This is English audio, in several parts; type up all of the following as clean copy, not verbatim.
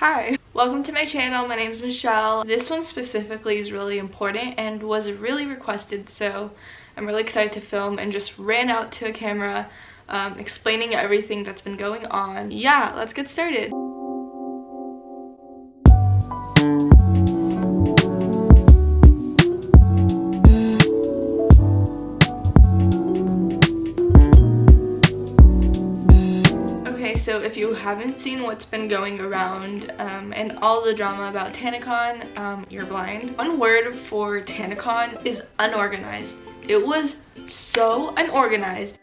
Hi, welcome to my channel. My name is Michelle. This one specifically is really important and was really requested, so I'm really excited to film and just ran out to a camera explaining everything that's been going on. Yeah, let's get started. So if you haven't seen what's been going around and all the drama about tanacon, you're blind. One word for tanacon is unorganized. It was so unorganized.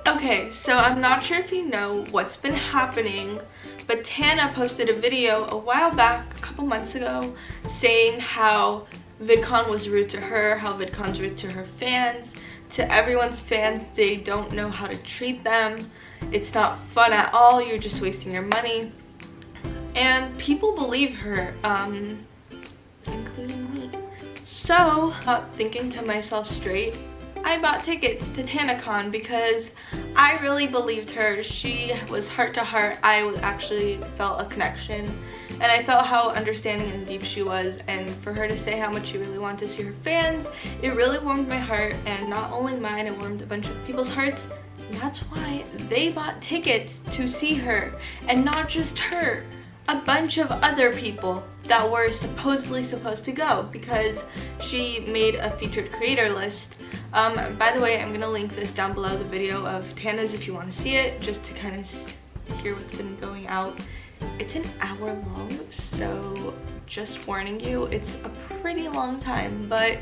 Okay, so I'm not sure if you know what's been happening, but Tana posted a video a while back, a couple months ago, saying how VidCon was rude to her, how VidCon's rude to her fans. To everyone's fans, they don't know how to treat them. It's not fun at all. You're just wasting your money. And people believe her, including me. So, thinking to myself straight, I bought tickets to tanacon because I really believed her. She was heart to heart. I actually felt a connection. And I felt how understanding and deep she was, and for her to say how much she really wanted to see her fans, it really warmed my heart, and not only mine, it warmed a bunch of people's hearts. And that's why they bought tickets to see her, and not just her, a bunch of other people that were supposedly supposed to go, because she made a featured creator list. By the way, I'm gonna link this down below the video of Tana's if you want to see it, just to kind of hear what's been going out. It's an hour long, so just warning you, it's a pretty long time, but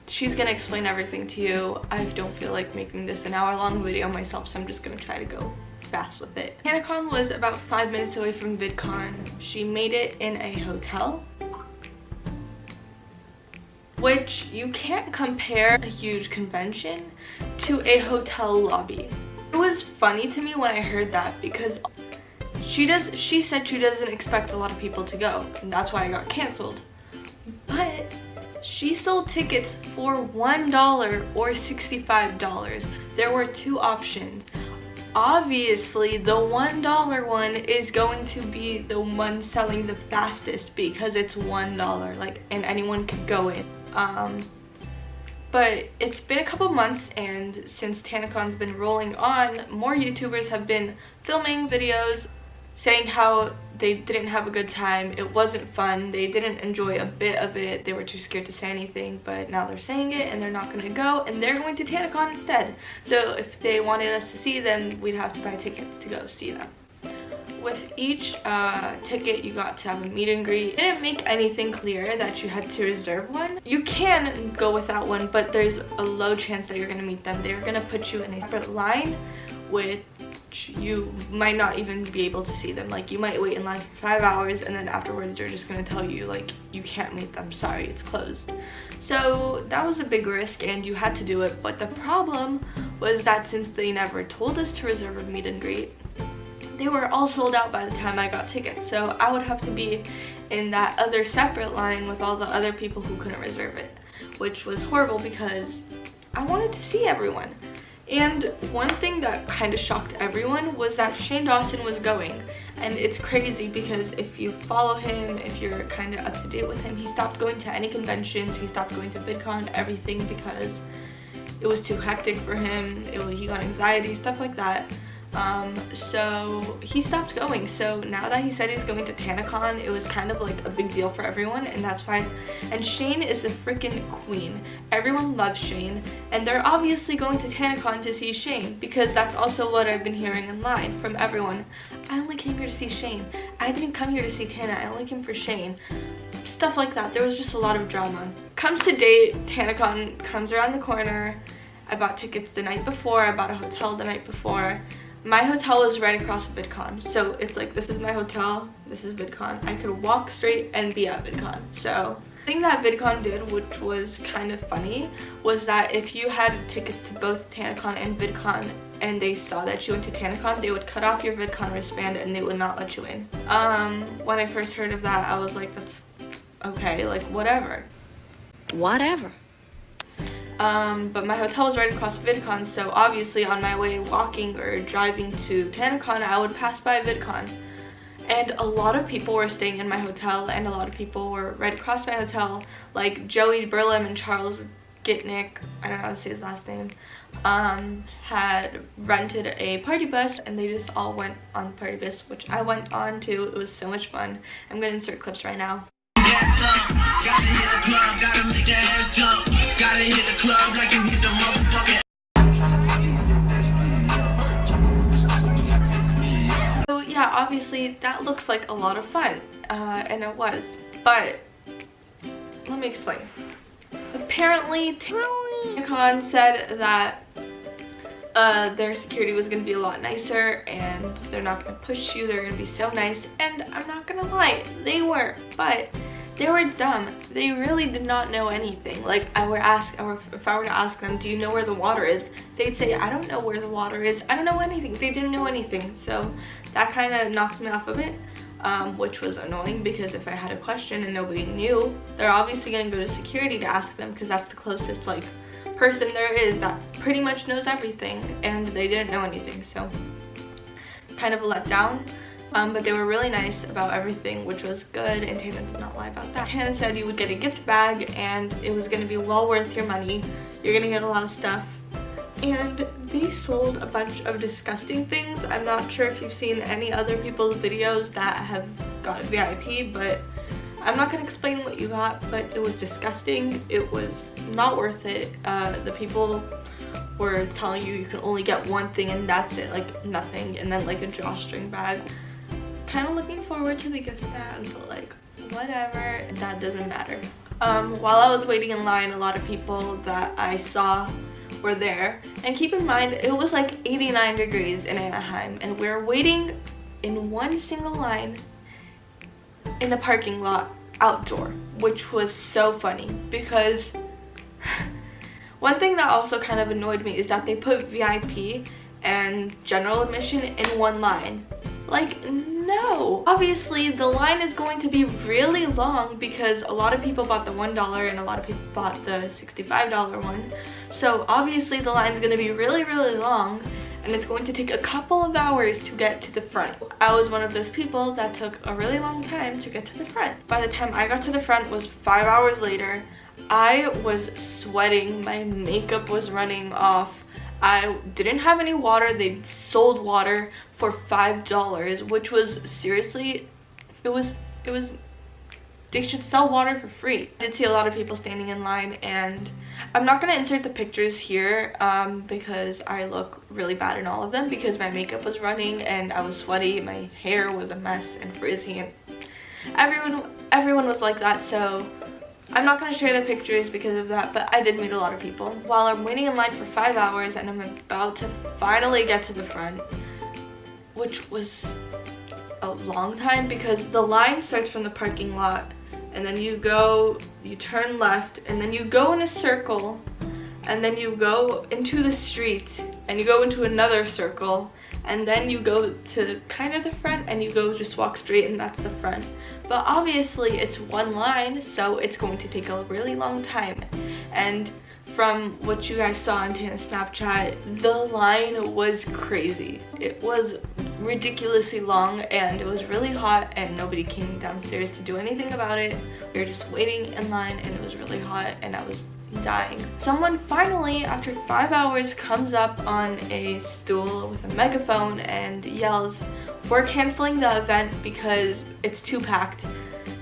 she's gonna explain everything to you. I don't feel like making this an hour long video myself, so I'm just gonna try to go fast with it. tanacon was about 5 minutes away from VidCon. She made it in a hotel, which you can't compare a huge convention to a hotel lobby. It was funny to me when I heard that because she said she doesn't expect a lot of people to go, and that's why I got canceled. But she sold tickets for $1 or $65. There were two options. Obviously, the $1 one is going to be the one selling the fastest because it's $1, like, and anyone could go in. But it's been a couple months, and since tanacon's been rolling on, more YouTubers have been filming videos saying how they didn't have a good time, it wasn't fun, they didn't enjoy a bit of it, they were too scared to say anything, but now they're saying it and they're not going to go, and they're going to tanacon instead. So if they wanted us to see them, we'd have to buy tickets to go see them. With each ticket, you got to have a meet and greet. It didn't make anything clear that you had to reserve one. You can go without one, but there's a low chance that you're going to meet them. They're going to put you in a separate line, which you might not even be able to see them. Like, you might wait in line for 5 hours, and then afterwards they're just going to tell you, like, you can't meet them, sorry, it's closed. So that was a big risk, and you had to do it. But the problem was that since they never told us to reserve a meet and greet, they were all sold out by the time I got tickets, so I would have to be in that other separate line with all the other people who couldn't reserve it, which was horrible because I wanted to see everyone. And one thing that kind of shocked everyone was that Shane Dawson was going, and it's crazy because if you follow him, if you're kind of up to date with him, he stopped going to any conventions, he stopped going to VidCon, everything, because it was too hectic for him. He got anxiety, stuff like that. So he stopped going. So now that he said he's going to tanacon, it was kind of like a big deal for everyone, and that's why. And Shane is a freaking queen. Everyone loves Shane, and they're obviously going to tanacon to see Shane, because that's also what I've been hearing in line from everyone. I only came here to see Shane. I didn't come here to see Tana. I only came for Shane. Stuff like that. There was just a lot of drama. Comes to date, tanacon comes around the corner. I bought tickets the night before. I bought a hotel the night before. My hotel was right across VidCon, so it's like, this is my hotel, this is VidCon. I could walk straight and be at VidCon. So the thing that VidCon did, which was kind of funny, was that if you had tickets to both tanacon and VidCon and they saw that you went to tanacon, they would cut off your VidCon wristband and they would not let you in. When I first heard of that, I was like, that's okay, like, whatever. Whatever. but my hotel was right across VidCon, so obviously on my way walking or driving to TanaCon, I would pass by VidCon. And a lot of people were staying in my hotel, and a lot of people were right across my hotel, like Joey Burlam and Charles Gitnick, I don't know how to say his last name, had rented a party bus, and they just all went on the party bus, which I went on too. It was so much fun. I'm gonna insert clips right now. Gotta hit the club, gotta make your ass jump. Gotta hit the club like you hit the motherfucking. So yeah, obviously that looks like a lot of fun, and it was, but let me explain. Apparently tanacon said that their security was going to be a lot nicer, and they're not going to push you, they're going to be so nice, and I'm not going to lie, they were, but they were dumb. They really did not know anything. Like, if I were to ask them, do you know where the water is, they'd say, I don't know where the water is, I don't know anything. They didn't know anything, so that kind of knocked me off a bit, which was annoying, because if I had a question and nobody knew, they're obviously going to go to security to ask them, because that's the closest like person there is that pretty much knows everything, and they didn't know anything, so kind of a letdown. But they were really nice about everything, which was good, and Tana did not lie about that. Tana said you would get a gift bag, and it was going to be well worth your money. You're going to get a lot of stuff. And they sold a bunch of disgusting things. I'm not sure if you've seen any other people's videos that have got VIP, but I'm not going to explain what you got, but it was disgusting. It was not worth it. The people were telling you can only get one thing and that's it, like nothing, and then like a drawstring bag. Kind of looking forward to the gift bag, but like whatever, that doesn't matter. While I was waiting in line, a lot of people that I saw were there, and keep in mind it was like 89 degrees in Anaheim, and we were waiting in one single line in a parking lot outdoor, which was so funny, because one thing that also kind of annoyed me is that they put VIP and general admission in one line. Like, no! Obviously the line is going to be really long, because a lot of people bought the $1 and a lot of people bought the $65 one, so obviously the line is going to be really long, and it's going to take a couple of hours to get to the front. I was one of those people that took a really long time to get to the front. By the time I got to the front was 5 hours later. I was sweating, my makeup was running off. I didn't have any water. They sold water for $5, which was seriously, it was they should sell water for free. I did see a lot of people standing in line, and I'm not gonna insert the pictures here because I look really bad in all of them, because my makeup was running and I was sweaty, my hair was a mess and frizzy, and everyone was like that, so I'm not going to share the pictures because of that, but I did meet a lot of people. While I'm waiting in line for 5 hours and I'm about to finally get to the front, which was a long time, because the line starts from the parking lot, and then you turn left, and then you go in a circle, and then you go into the street, and you go into another circle, and then you go to kind of the front, and you just walk straight, and that's the front. But obviously it's one line, so it's going to take a really long time. And from what you guys saw on Tana's Snapchat, the line was crazy. It was ridiculously long, and it was really hot, and nobody came downstairs to do anything about it. We were just waiting in line, and it was really hot, and I was dying. Someone finally, after 5 hours, comes up on a stool with a megaphone and yells, "We're canceling the event because it's too packed."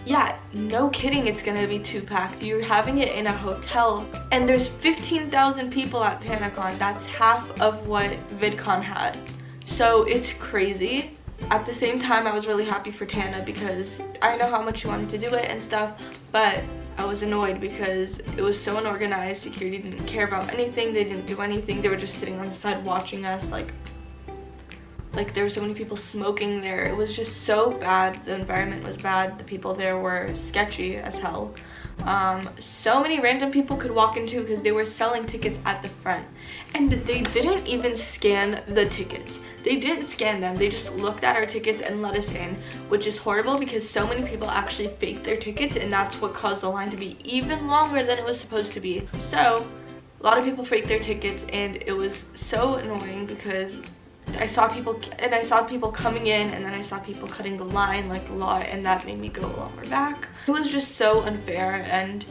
Yeah, no kidding, it's gonna be too packed. You're having it in a hotel, and there's 15,000 people at TanaCon. That's half of what VidCon had. So it's crazy. At the same time, I was really happy for Tana, because I know how much she wanted to do it and stuff, but I was annoyed because it was so unorganized. Security didn't care about anything. They didn't do anything. They were just sitting on the side watching us. Like there were so many people smoking there. It was just so bad. The environment was bad. The people there were sketchy as hell. So many random people could walk into, because they were selling tickets at the front, and they didn't even scan the tickets. They didn't scan them. They just looked at our tickets and let us in, which is horrible, because so many people actually faked their tickets, and that's what caused the line to be even longer than it was supposed to be. So A lot of people faked their tickets, and it was so annoying because I saw people coming in, and then I saw people cutting the line like a lot, and that made me go a lot more back. It was just so unfair, and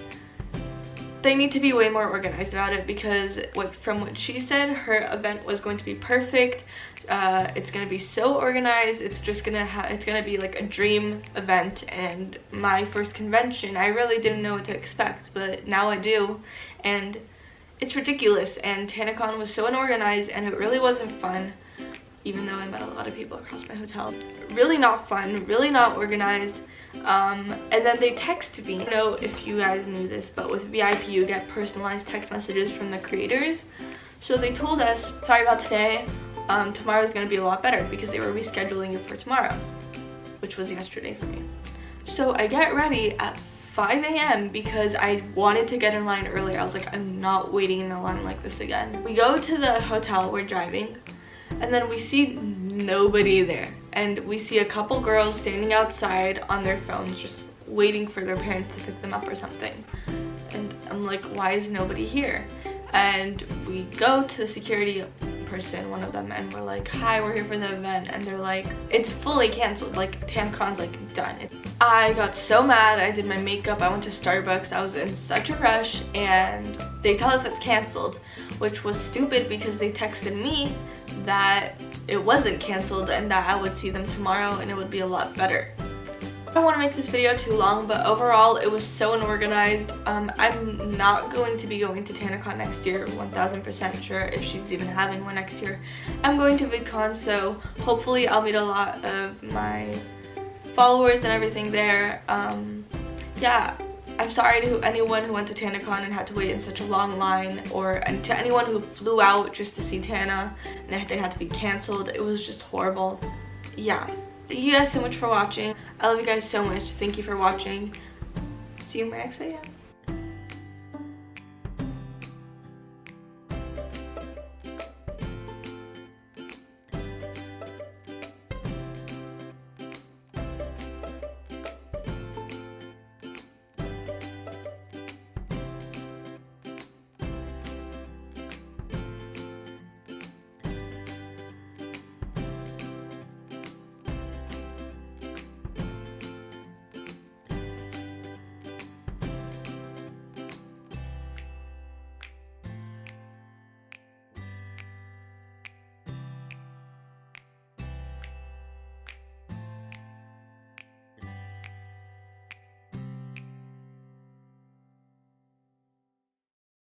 they need to be way more organized about it, because from what she said, her event was going to be perfect. It's gonna be so organized. It's gonna be like a dream event, and my first convention, I really didn't know what to expect, but now I do, and it's ridiculous. And TanaCon was so unorganized, and it really wasn't fun, even though I met a lot of people across my hotel. Really not fun, really not organized. And then they texted me. I don't know if you guys knew this, but with VIP you get personalized text messages from the creators. So they told us, sorry about today, tomorrow's gonna be a lot better, because they were rescheduling it for tomorrow, which was yesterday for me. So I get ready at 5 a.m. because I wanted to get in line earlier. I was like, I'm not waiting in a line like this again. We go to the hotel, we're driving, and then we see nobody there. And we see a couple girls standing outside on their phones, just waiting for their parents to pick them up or something. And I'm like, why is nobody here? And we go to the security person, one of them, and we're like, hi, we're here for the event. And they're like, it's fully canceled, like TanaCon's like done. I got so mad. I did my makeup, I went to Starbucks, I was in such a rush, and they tell us it's canceled, which was stupid because they texted me that it wasn't canceled and that I would see them tomorrow and it would be a lot better. I don't want to make this video too long, but overall it was so unorganized. I'm not going to be going to TanaCon next year, 1000% sure, if she's even having one next year. I'm going to VidCon, so hopefully I'll meet a lot of my followers and everything there. Yeah, I'm sorry to anyone who went to TanaCon and had to wait in such a long line, and to anyone who flew out just to see Tana and they had to be canceled. It was just horrible. Yeah. Thank you guys so much for watching. I love you guys so much. Thank you for watching. See you in my next video.